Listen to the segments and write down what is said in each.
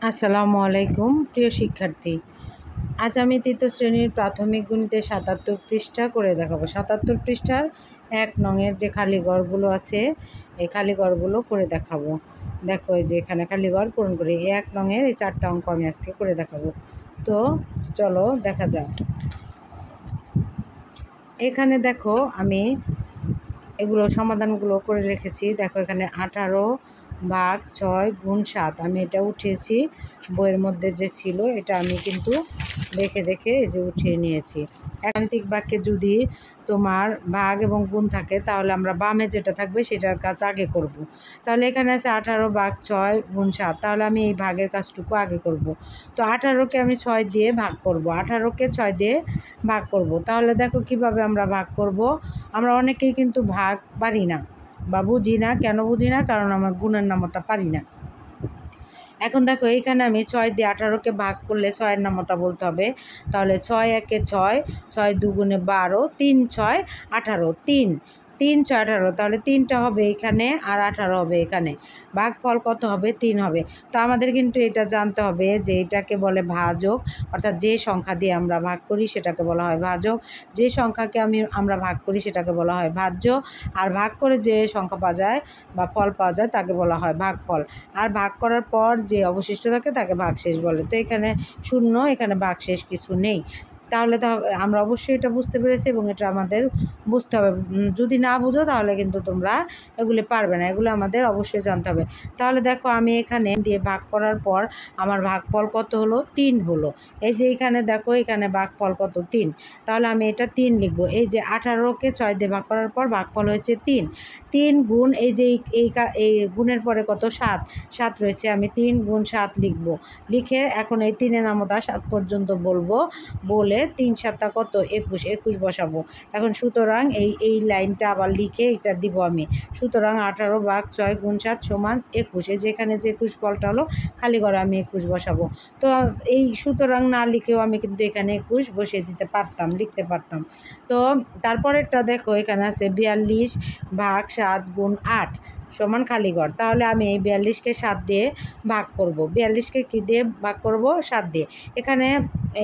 আসসালামু আলাইকুম প্রিয় শিক্ষার্থী। আজ আমি তৃতীয় শ্রেণীর প্রাথমিক গণিতের ৭৭ পৃষ্ঠা করে দেখাবো। ৭৭ পৃষ্ঠার ১ নংয়ের যে খালি ঘরগুলো আছে এই খালি ঘরগুলো করে দেখাবো। দেখো এই যে এখানে খালি ঘর পূরণ করি। এই ১ নংয়ের এই ৪টা অঙ্ক আমি আজকে করে দেখাবো। তো চলো দেখা যাক। এখানে দেখো আমি এগুলো সমাধানগুলো করে রেখেছি। দেখো এখানে 18/6 × 7 আমি এটা উঠিয়েছি, বইয়ের মধ্যে যে ছিল এটা আমি কিন্তু দেখে দেখে এই যে উঠিয়ে নিয়েছি। গাণিতিক বাক্যে যদি তোমার ভাগ এবং গুণ থাকে তাহলে আমরা বামে যেটা থাকবে সেটার কাজ আগে করব। তাহলে এখানে আছে 18/6 × 7, তাহলে আমি এই ভাগের কাজটুকু আগে করব। তো 18কে আমি 6 দিয়ে ভাগ করব, 18কে 6 দিয়ে ভাগ করব। তাহলে দেখো কিভাবে আমরা ভাগ করব। আমরা অনেকেই কিন্তু ভাগ পারি না বা বুঝি না। কেন বুঝি না? কারণ আমরা গুণের নামতা পারি না। এখন দেখো এইখানে আমি 6 দিয়ে 18কে ভাগ করলে 6-এর নামতা বলতে হবে। তাহলে 6 একে 6, 6 দুগুণে 12, 3 6 18, 3 3 6 18, তাহলে 3টা হবে এখানে আর 18 হবে এখানে। ভাগফল কত হবে? 3 হবে। তো আমাদের কিন্তু এটা জানতে হবে যে এটাকে বলে ভাজক, অর্থাৎ যে সংখ্যা দিয়ে আমরা ভাগ করি সেটাকে বলা হয় ভাজক, যে সংখ্যাকে আমরা ভাগ করি সেটাকে বলা হয় ভাজ্য, আর ভাগ করে যে সংখ্যা পাওয়া যায় বা ফল পাওয়া যায় তাকে বলা হয় ভাগফল। আর ভাগ করার পর যে অবশিষ্ট থাকে তাকে ভাগশেষ বলে। তো এখানে 0, এখানে ভাগশেষ কিছু নেই। তাহলে আমরা অবশ্যই এটা বুঝতে পেরেছি এবং এটা আমাদের বুঝতে হবে। যদি না বুঝো তাহলে কিন্তু তোমরা এগুলি পারবে না, এগুলো আমাদের অবশ্যই জানতে হবে। তাহলে দেখো আমি এখানে দিয়ে ভাগ করার পর আমার ভাগফল কত হলো? 3 হলো। এই যে এখানে দেখো এখানে ভাগফল কত? 3। তাহলে আমি এটা 3 লিখবো। এই যে 18কে 6 দিয়ে ভাগ করার পর ভাগফল হয়েছে 3। 3 গুণ এই যে এই গুণের পরে কত? 7 7 রয়েছে, আমি 3 গুণ 7 লিখব। লিখে এখন এই 3-এর নামতা 7 পর্যন্ত বলবো, বলে 3 7 কত? 21 21 বসাবো। এখন সুতরাং এই লাইনটা আবার লিখে এটা দিব আমি। সুতরাং 18/6 × 7 = 21। এই যেখানে যে 21 ফলটা হলো খালি ঘরে আমি 21 বসাবো। তো এই সুতরাং না লিখেও আমি কিন্তু এখানে 21 বসিয়ে দিতে পারতাম, লিখতে পারতাম। তো তারপরেরটা দেখো এখানে আছে 42/7 × 8 = খালি ঘর। তাহলে আমি এই 42কে 7 দিয়ে ভাগ করব। 42কে কী দিয়ে ভাগ করব? 7 দিয়ে।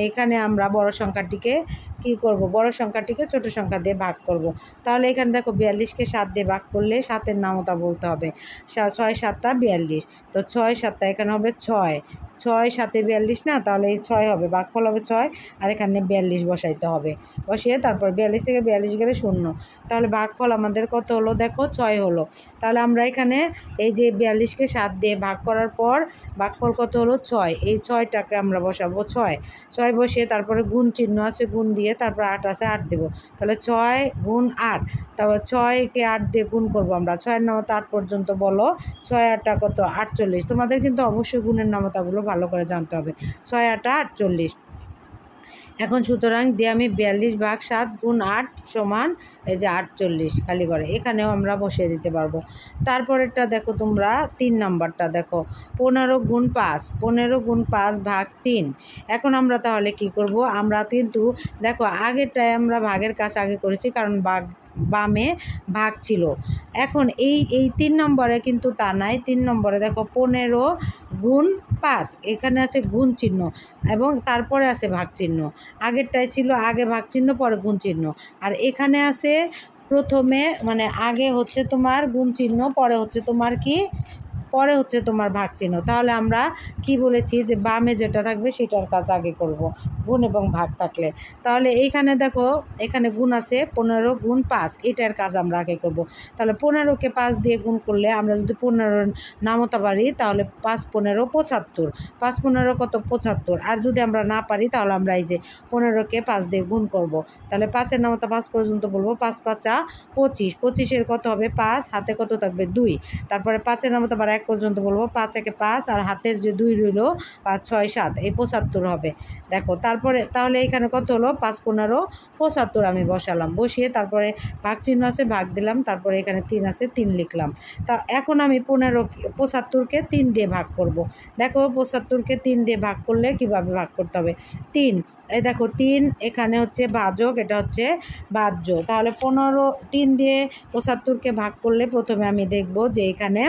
এখানে আমরা বড় সংখ্যাটিকে কি করব? বড় সংখ্যাটিকে ছোট সংখ্যা দিয়ে ভাগ করব। তাহলে এখানে দেখো 42কে 7 দিয়ে ভাগ করলে 7-এর নামতা বলতে হবে। 6 7 42, তো 6 7 এখানে হবে 6, 6 7 42 না, তাহলে এই 6 হবে, ভাগফল হবে 6 আর এখানে 42 বসাইতে হবে। বসিয়ে তারপর 42 থেকে 42 গেলে 0, তাহলে ভাগফল আমাদের কত হলো? দেখো 6 হলো। তাহলে আমরা এখানে এই যে 42কে 7 দিয়ে ভাগ করার পর ভাগফল কত হলো? 6। এই 6টাকে আমরা বসাবো 6 6 বসিয়ে তারপরে গুণ চিহ্ন আছে, গুণ দিয়ে তারপর 8 আছে 8 দেবো। তাহলে 6 গুণ 8, তারপর 6কে 8 দিয়ে গুণ করবো আমরা। 6-এর নামতা 8 পর্যন্ত বলো। 6 8 কত? 48। তোমাদের কিন্তু অবশ্যই গুণের নামতাগুলো ভালো করে জানতে হবে। 6 8 48। এখন সুতরাং দিয়ে আমি 42/7 × 8 = এই যে 48 খালি ঘরে। এখানেও আমরা বসিয়ে দিতে পারবো। তারপরেরটা দেখো তোমরা 3 নাম্বারটা দেখো, 15 × 5 15 × 5 ভাগ 3। এখন আমরা তাহলে কি করব? আমরা কিন্তু দেখো আগেরটায় আমরা ভাগের কাজ আগে করেছি, কারণ বামে ভাগ ছিল। এখন এই 3 নম্বরে কিন্তু তা নাই। 3 নম্বরে দেখো 15 × 5, এখানে আছে গুণ চিহ্ন এবং তারপরে আছে ভাগ চিহ্ন। আগেরটায় ছিল আগে ভাগ চিহ্ন পরে গুণ চিহ্ন, আর এখানে আছে প্রথমে মানে আগে হচ্ছে তোমার গুণ চিহ্ন, পরে হচ্ছে তোমার ভাগ চিহ্ন। তাহলে আমরা কি বলেছি যে বামে যেটা থাকবে সেটার কাজ আগে করব, গুণ এবং ভাগ থাকলে। তাহলে এইখানে দেখো এখানে গুণ আছে 15 × 5, এটার কাজ আমরা আগে করব। তাহলে 15কে 5 দিয়ে গুণ করলে আমরা যদি 15-র নামতা পারি তাহলে 5 15 75, 5 15 কত? 75। আর যদি আমরা না পারি তাহলে আমরা এই যে 15কে 5 দিয়ে গুণ করব। তাহলে 5-এর নামতা 5 পর্যন্ত বলবো। 5 5 25, 25-এর কত হবে? 5, হাতে কত থাকবে? 2। তারপরে 5-এর নামতা আবার 1 পর্যন্ত বলবো। 5 1 5, আর হাতের যে 2 রইল 5 6 7, এই 75 হবে। দেখো তারপরে তাহলে এখানে কত হলো? 5 15 75 আমি বসালাম। বসিয়ে তারপরে ভাগ চিহ্ন আছে, ভাগ দিলাম। তারপরে এখানে 3 আছে, 3 লিখলাম। তা এখন আমি 75কে 3 দিয়ে ভাগ করব। দেখো 75কে 3 দিয়ে ভাগ করলে কিভাবে ভাগ করতে হবে? 3, এই দেখো 3 এখানে হচ্ছে ভাজক, এটা হচ্ছে ভাজ্য। তাহলে 3 দিয়ে 75কে ভাগ করলে প্রথমে আমি দেখব যে এখানে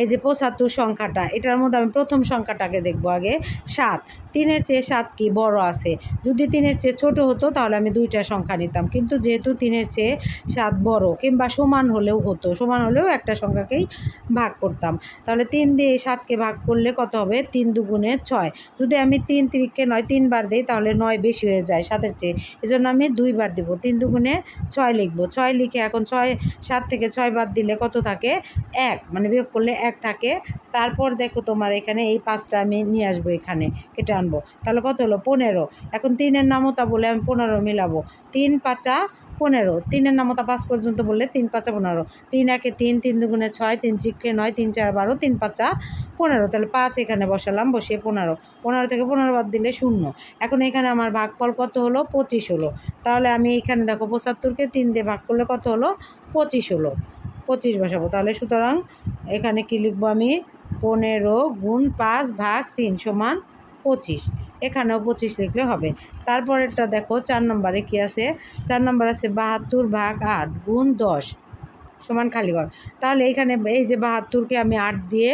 এই যে ৭৫ সংখ্যাটা, এটার মধ্যে আমি প্রথম সংখ্যাটাকে দেখব আগে ৭। ৩-এর চেয়ে ৭ কি বড় আছে? যদি ৩-এর চেয়ে ছোট হতো তাহলে আমি 2টা সংখ্যা নিতাম, কিন্তু যেহেতু 3-এর চেয়ে 7 বড়, কিংবা সমান হলেও হতো, সমান হলেও একটা সংখ্যাকেই ভাগ করতাম। তাহলে 3 দিয়ে 7কে ভাগ করলে কত হবে? 3 দুগুণে 6। যদি আমি 3 3কে 9 3 বার দিই তাহলে 9 বেশি হয়ে যায় 7-এর চেয়ে, এজন্য আমি 2 বার দেব। 3 দুগুণে 6 লিখব। 6 লিখে এখন 7 থেকে 6 বাদ দিলে কত থাকে? 1, মানে বিয়োগ করলে 1 থাকে। তারপর দেখো তোমার এখানে এই 5টা আমি নিয়ে আসবো, এখানে কেটে আনবো। তাহলে কত হলো? 15। এখন 3-এর নামতা বলে আমি 15 মিলাবো। 3 5 15। 3-এর নামতা 5 পর্যন্ত বললে 3 5 15। 3 1 3, 3 দুগুণে 6, 3 3 9, 3 4 12, 3 5 15। তাহলে 5 এখানে বসালাম, বসিয়ে 15। 15 থেকে 15 বাদ দিলে 0। এখন এখানে আমার ভাগফল কত হলো? 25 হলো। তাহলে আমি এখানে দেখো 75কে 3 দিয়ে ভাগ করলে কত হলো? 25 হলো। 25 বসাবো। তাহলে সুতরাং এখানে কি লিখবো আমি? 15 গুণ 5 ভাগ 3 সমান 25। এখানেও 25 লিখলে হবে। তারপরেরটা দেখো 4 নম্বরে কি আছে? 4 নম্বর আছে 72 ভাগ 8 গুণ 10 সমান খালিঘর। তাহলে এখানে এই যে 72কে আমি 8 দিয়ে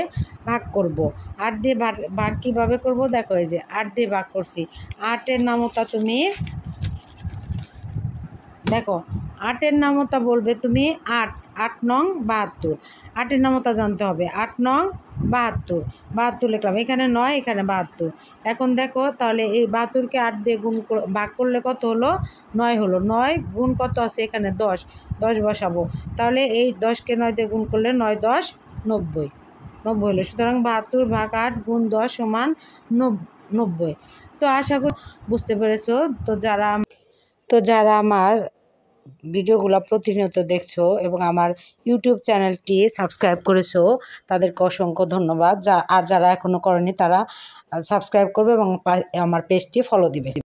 ভাগ করব। 8 দিয়ে ভাগ কীভাবে করব? দেখো এই যে 8 দিয়ে ভাগ করছি। 8-এর নামতা তুমি দেখো, 8-এর নামতা বলবে তুমি 8। 8 নং 72। 8-এর নামতা জানতে হবে। 8 নং 72। 72 লিখলাম। এখানে 9, এখানে 72। এখন দেখো তাহলে এই 72কে 8 দিয়ে ভাগ করলে কত হলো? 9 হলো। 9 গুণ কত আছে? এখানে 10। 10 বসাবো। তাহলে এই 10কে 9 দিয়ে গুণ করলে 9 10 90। 90 হলো। সুতরাং 72 ভাগ 8 গুণ 10 সমান 90। তো আশা করি বুঝতে পেরেছো। তো যারা আমার ভিডিওগুলো প্রতিনিয়ত দেখছো এবং আমার ইউটিউব চ্যানেলটি সাবস্ক্রাইব করেছো, তাদেরকে অসংখ্য ধন্যবাদ। যারা এখনও করেনি তারা সাবস্ক্রাইব করবে এবং আমার পেজটি ফলো দিবে।